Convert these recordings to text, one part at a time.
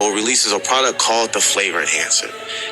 Well releases a product called the Flavor Enhancer.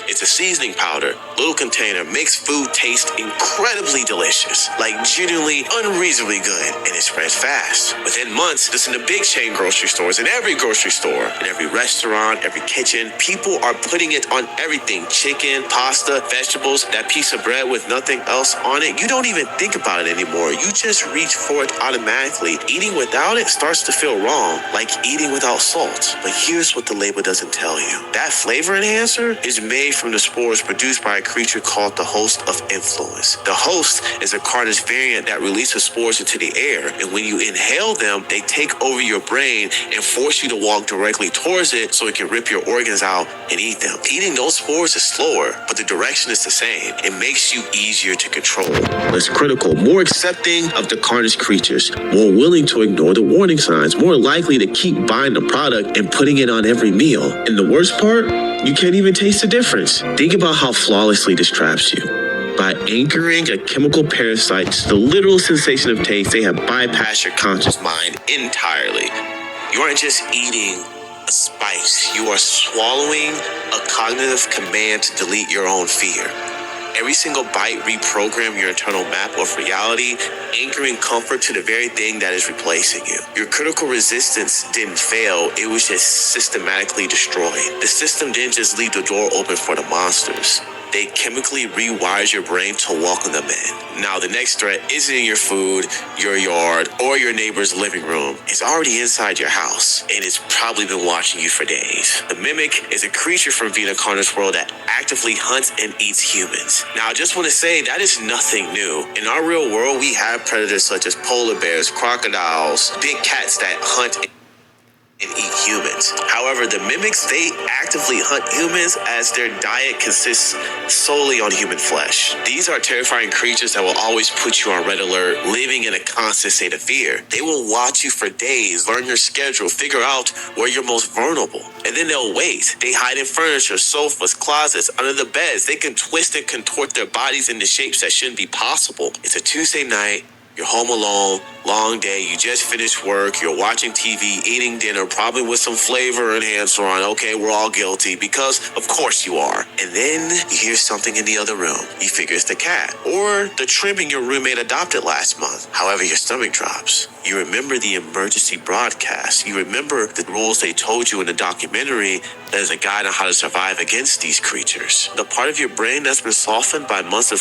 It's a seasoning powder, little container, makes food taste incredibly delicious, like genuinely unreasonably good, and it spreads fast. Within months, it's in the big chain grocery stores, in every grocery store, in every restaurant, every kitchen. People are putting it on everything: chicken, pasta, vegetables, that piece of bread with nothing else on it. You don't even think about it anymore. You just reach for it automatically. Eating without it starts to feel wrong, like eating without salt. But here's what the label doesn't tell you. That flavor enhancer is made from the spores produced by a creature called the host of influence. The host is a Carter's variant that releases spores into the air, and when you inhale them, they take over your brain and force you to walk directly towards it so it can rip your organs out and eat them. Eating those spores is slower, but the direction is the same. It makes you easier to control, less critical, more accepting of the Carnage creatures, more willing to ignore the warning signs, more likely to keep buying the product and putting it on every meal. And the worst part, you can't even taste the difference. Think about how flawlessly this traps you. By anchoring a chemical parasite to the literal sensation of taste, they have bypassed your conscious mind entirely. You aren't just eating a spice, you are swallowing a cognitive command to delete your own fear. Every single bite reprogram your internal map of reality, anchoring comfort to the very thing that is replacing you. Your critical resistance didn't fail, it was just systematically destroyed. The system didn't just leave the door open for the monsters. They chemically rewires your brain to welcome them in. Now, the next threat isn't in your food, your yard, or your neighbor's living room. It's already inside your house, and it's probably been watching you for days. The Mimic is a creature from Vina Carter's world that actively hunts and eats humans. Now, I just want to say that is nothing new. In our real world, we have predators such as polar bears, crocodiles, big cats that hunt and eat humans. However, the Mimics, they actively hunt humans as their diet consists solely on human flesh. These are terrifying creatures that will always put you on red alert, living in a constant state of fear. They will watch you for days, learn your schedule, figure out where you're most vulnerable, and then they'll wait. They hide in furniture, sofas, closets, under the beds. They can twist and contort their bodies into shapes that shouldn't be possible. It's a Tuesday night. You're home alone, long day, you just finished work, you're watching TV, eating dinner, probably with some flavor enhancer on. Okay, we're all guilty because of course you are. And then you hear something in the other room. You figure it's the cat or the trimming your roommate adopted last month. However, your stomach drops. You remember the emergency broadcast. You remember the rules they told you in the documentary as a guide on how to survive against these creatures. The part of your brain that's been softened by months of